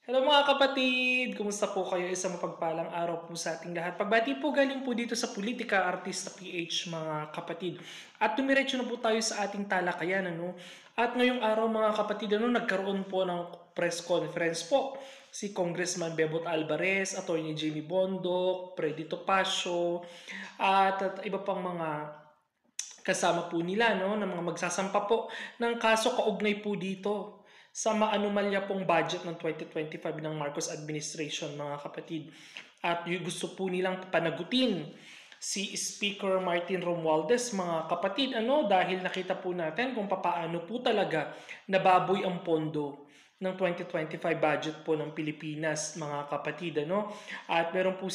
Hello mga kapatid! Kumusta po kayo? Isang mapagpalang araw po sa ating lahat. Pagbati po galing po dito sa Politika Artista PH mga kapatid. At tumiretso na po tayo sa ating talakayan. At ngayong araw mga kapatid, nagkaroon po ng press conference po si Congressman Bebot Alvarez, Attorney Jimmy Bondoc, Freddy Topacio, at iba pang mga kasama po nila na mga magsasampa po ng kaso kaugnay po dito sa maanumalya pong budget ng 2025 ng Marcos administration mga kapatid. At yung gusto po nilang panagutin si Speaker Martin Romualdez mga kapatid dahil nakita po natin kung paano po talaga nababoy ang pondo ng 2025 budget po ng Pilipinas mga kapatid at meron po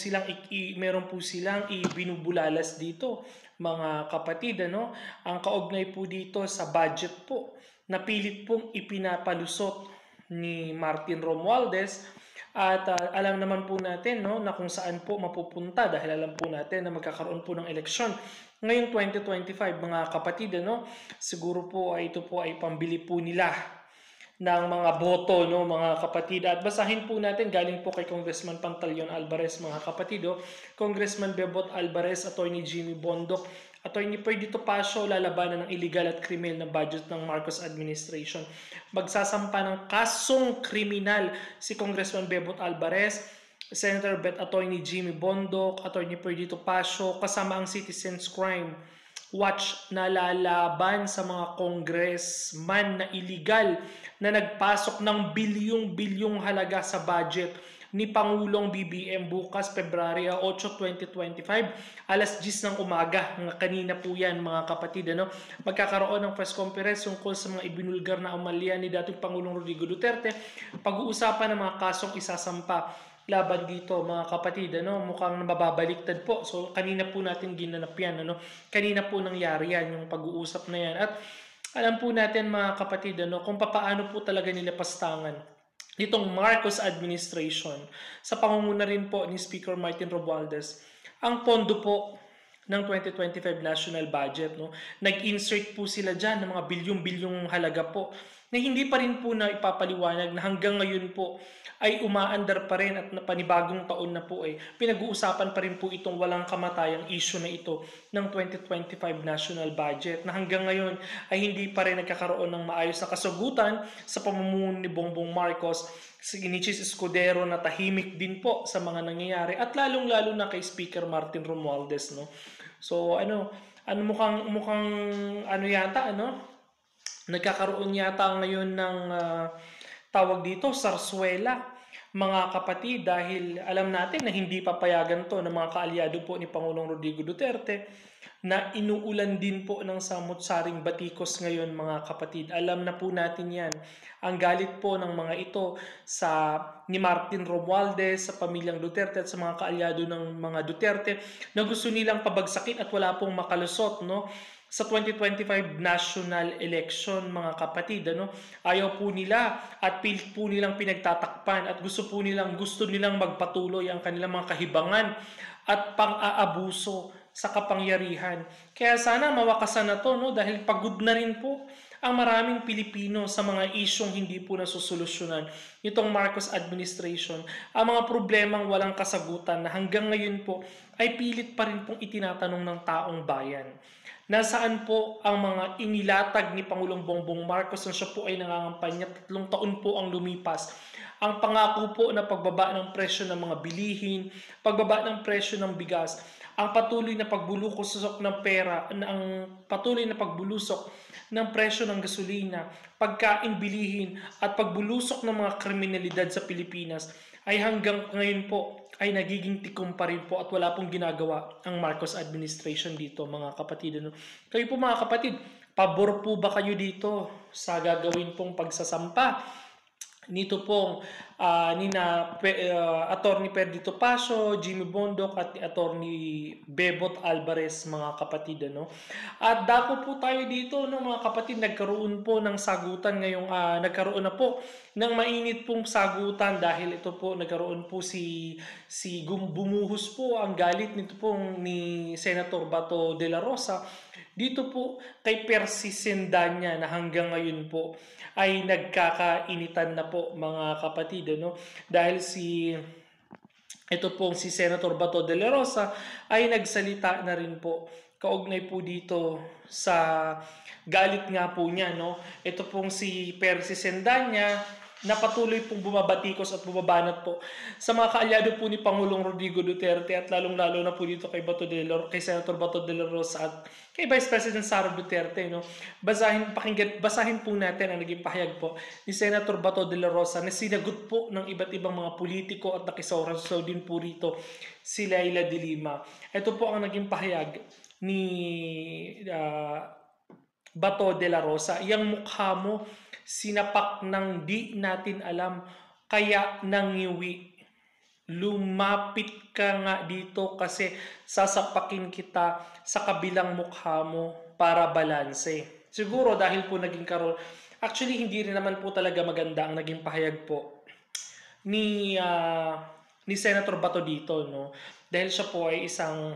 silang ibinubulalas dito mga kapatid ang kaugnay po dito sa budget po na pilit pong ipinapalusot ni Martin Romualdez at alam naman po natin na kung saan po mapupunta dahil alam po natin na magkakaroon po ng eleksyon ngayong 2025 mga kapatid siguro po ay ito po ay pambili po nila ng mga boto mga kapatid. At basahin po natin galing po kay Congressman Pantaleon Alvarez mga kapatid Congressman Bebot Alvarez, Attorney Jimmy Bondoc, Attorney Freddy Topacio lalabanan ng illegal at kriminal na budget ng Marcos administration. Magsasampa ng kasong kriminal si Congressman Bebot Alvarez, Senator Attorney Jimmy Bondoc, Attorney Freddy Topacio kasama ang Citizens Crime Watch na lalaban sa mga congressman na illegal na nagpasok ng bilyong-bilyong halaga sa budget ni Pangulong BBM bukas February 8, 2025 alas 10 ng umaga. Kanina po yan mga kapatid. Magkakaroon ng press conference tungkol sa mga ibinulgar na umalya ni dating Pangulong Rodrigo Duterte. Pag-uusapan ng mga kasong isasampa laban dito mga kapatid mukhang mababaliktad po. So kanina po natin ginanap yan kanina po nangyari yan yung pag-uusap na yan. At alam po natin mga kapatid kung paano po talaga nila pastangan nitong Marcos administration sa pangunguna rin po ni Speaker Martin Romualdez ang pondo po ng 2025 national budget nag-insert po sila diyan ng mga bilyong-bilyong halaga po na hindi pa rin po na ipapaliwanag na hanggang ngayon po ay umaandar pa rin at panibagong taon na po pinag-uusapan pa rin po itong walang kamatayang issue na ito ng 2025 national budget na hanggang ngayon ay hindi pa rin nagkakaroon ng maayos na kasagutan sa pamumuno ni Bongbong Marcos, si Inichis Escudero na tahimik din po sa mga nangyayari at lalong-lalo na kay Speaker Martin Romualdez So mukhang yata nagkakaroon yata ngayon ng tawag dito sarsuela mga kapatid dahil alam natin na hindi papayagan to ng mga kaalyado po ni Pangulong Rodrigo Duterte na inuulan din po ng samut-saring batikos ngayon mga kapatid. Alam na po natin yan. Ang galit po ng mga ito ni Martin Romualdez, sa pamilyang Duterte at sa mga kaalyado ng mga Duterte na gusto nilang pabagsakin at wala pong makalusot sa 2025 national election mga kapatid ayaw po nila at pilit po nilang pinagtatakpan at gusto nilang magpatuloy ang kanilang mga kahibangan at pang-aabuso sa kapangyarihan. Kaya sana mawakasan na to dahil pagod na rin po ang maraming Pilipino sa mga isyong hindi po nasusolusyonan nitong Marcos administration. Ang mga problemang walang kasagutan na hanggang ngayon po ay pilit pa rin pong itinatanong ng taong bayan. Nasaan po ang mga inilatag ni Pangulong Bongbong Marcos na siya po ay nangangampanya 3 taon po ang lumipas. Ang pangako po na pagbaba ng presyo ng mga bilihin, pagbaba ng presyo ng bigas, ang patuloy na pagbulusok ng pera, ang patuloy na pagbulusok ng presyo ng gasolina, pagkain, bilihin at pagbulusok ng mga kriminalidad sa Pilipinas ay hanggang ngayon po ay nagiging tikom pa rin po at wala pong ginagawa ang Marcos administration dito mga kapatid. Kayo po mga kapatid, pabor po ba kayo dito sa gagawin pong pagsasampa nito pong Attorney Freddy Topacio, Jimmy Bondoc at Attorney Bebot Alvarez mga kapatid At dako po tayo dito mga kapatid, nagkaroon po ng sagutan ngayong nagkaroon na po ng mainit pong sagutan dahil ito po nagkaroon po bumuhos po ang galit nito pong ni Senator Bato de la Rosa dito po kay Percy Sendanya na hanggang ngayon po ay nagkakainitan na po mga kapatid, ano? Dahil ito pong si Senator Bato de la Rosa ay nagsalita na rin po kaugnay po dito sa galit nga po niya, no? Ito pong si Percy Sendanya na patuloy pong bumabatikos at bumabanat po sa mga kaalyado po ni Pangulong Rodrigo Duterte at lalong-lalo na po dito kay Senator Bato de la Rosa at kay Vice President Sara Duterte, no. Basahin po natin ang naging pahayag po ni Senator Bato de la Rosa na sinagot po ng iba't ibang mga politiko at nakisaw din po rito si Laila de Lima. Ito po ang naging pahayag ni Bato de la Rosa. Yang mukha mo sinapak ng di natin alam, kaya nangiwi. Lumapit ka nga dito kasi sasapakin kita sa kabilang mukha mo para balanse. Siguro dahil po naging karoon, actually hindi rin naman po talaga maganda ang naging pahayag po ni Senator Bato dito, no? Dahil siya po ay isang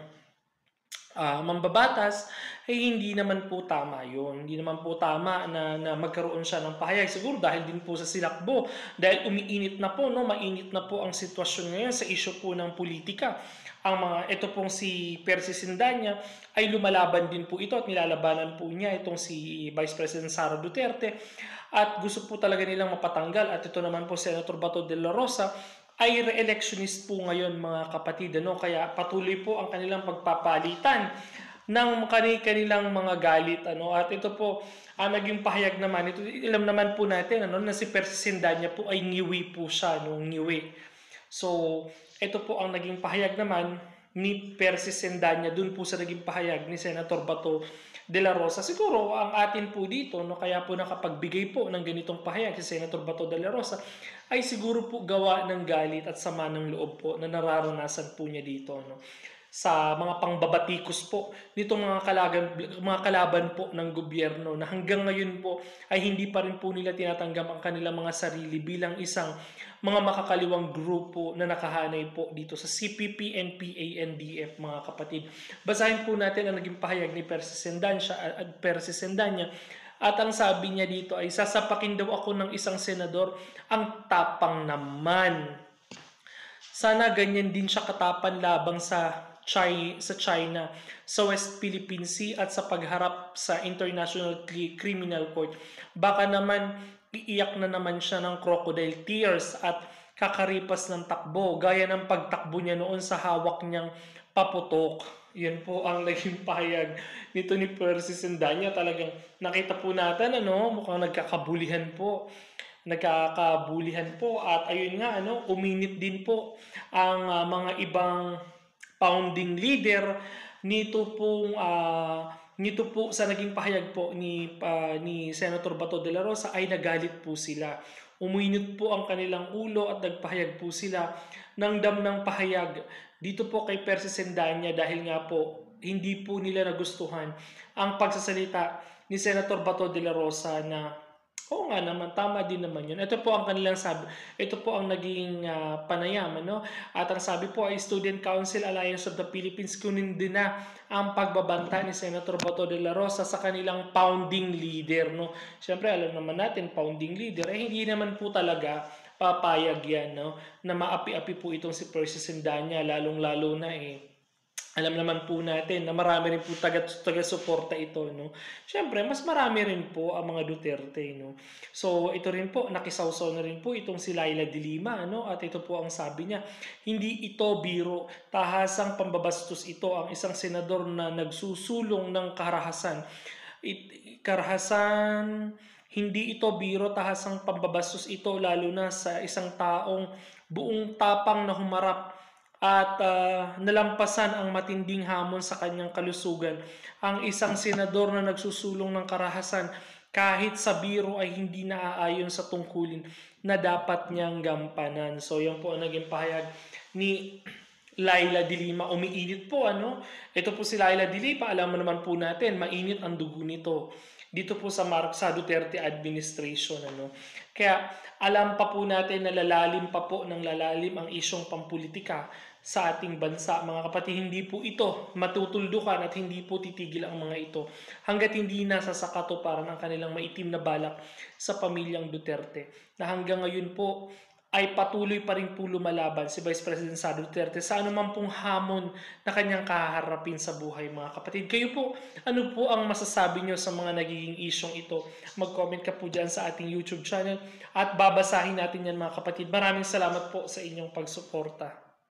mambabatas, ay hindi naman po tama yun. Hindi naman po tama na magkaroon siya ng pahayag. Siguro dahil din po sa silakbo. Dahil umiinit na po, no? Mainit na po ang sitwasyon ngayon sa issue po ng politika. Ito pong si Percy Sendanya ay lumalaban din po ito at nilalabanan po niya itong si Vice President Sara Duterte. At gusto po talaga nilang mapatanggal. At ito naman po Senator Bato de la Rosa ay re-electionist po ngayon mga kapatid, ano? Kaya patuloy po ang kanilang pagpapalitan ng kanilang mga galit, ano? At ito po ang naging pahayag naman, ito alam naman po natin, ano, na si Percy Sendanya po ay ngiwi po siya, no? Ngiwi. So ito po ang naging pahayag naman ni Percy Sendanya dun po sa naging pahayag ni Senator Bato de la Rosa. Siguro ang atin po dito, no, kaya po nakapagbigay po ng ganitong pahayag si Senator Bato de la Rosa ay siguro po gawa ng galit at sama ng loob po na nararanasan po niya dito, no, sa mga pangbabatikos po nitong mga kalaban po ng gobyerno na hanggang ngayon po ay hindi pa rin po nila tinatanggap ang kanilang mga sarili bilang isang mga makakaliwang grupo na nakahanay po dito sa CPP, NPA, NDF, mga kapatid. Basahin po natin ang naging pahayag ni Percy Sendanya at ang sabi niya dito ay sasapakin daw ako ng isang senador. Ang tapang naman. Sana ganyan din siya katapan labang sa China, sa West Philippine Sea at sa pagharap sa International Criminal Court. Baka naman iiyak na naman siya ng crocodile tears at kakaripas ng takbo gaya ng pagtakbo niya noon sa hawak niyang paputok. Yan po ang naging pahayag nito ni Percy Sendanya. Talagang nakita po natin, ano, mukhang nagkakabulihan po at ayun nga, ano, uminit din po ang mga ibang founding leader nito po sa naging pahayag po ni Senator Bato de la Rosa ay nagalit po sila. Uminit po ang kanilang ulo at nagpahayag po sila ng damnang pahayag dito po kay Percy Sendanya dahil nga po hindi po nila nagustuhan ang pagsasalita ni Senator Bato de la Rosa na oo nga naman, tama din naman yun. Ito po ang kanilang sabi. Ito po ang naging panayam, ano? At ang sabi po ay Student Council Alliance of the Philippines kunin din na ang pagbabanta ni Senator Bato de la Rosa sa kanilang founding leader, no? Siyempre, alam naman natin, founding leader, hindi naman po talaga papayag yan, no? Na maapi-api po itong si Percy Sendanya, lalong-lalo na alam naman po natin na marami rin po taga-suporta ito, no. Syempre, mas marami rin po ang mga Duterte, no. So, ito rin po, nakisawsaw na rin po itong si Laila de Lima, no. At ito po ang sabi niya, hindi ito biro, tahasang pambabastos ito ang isang senador na nagsusulong ng karahasan. Hindi ito biro, tahasang pambabastos ito lalo na sa isang taong buong tapang na humarap at nalampasan ang matinding hamon sa kanyang kalusugan. Ang isang senador na nagsusulong ng karahasan kahit sa biro ay hindi naaayon sa tungkulin na dapat niyang gampanan. So yan po ang naging pahayag ni Laila de Lima. Umiinit po, ano? Ito po si Laila de Lima, alam mo naman po natin, mainit ang dugo nito. dito po sa Duterte administration, ano. Kaya alam pa po natin na lalalim pa po ng lalalim ang isyong pampulitika sa ating bansa. Mga kapatid, hindi po ito matutuldukan at hindi po titigil ang mga ito hanggat hindi nasa sakatuparan ang kanilang maitim na balak sa pamilyang Duterte. Na hanggang ngayon po ay patuloy pa rin po lumalaban si Vice President Sara Duterte sa anuman pong hamon na kanyang kaharapin sa buhay, mga kapatid. Kayo po, ano po ang masasabi nyo sa mga nagiging isyong ito? Mag-comment ka po dyan sa ating YouTube channel at babasahin natin yan, mga kapatid. Maraming salamat po sa inyong pagsuporta.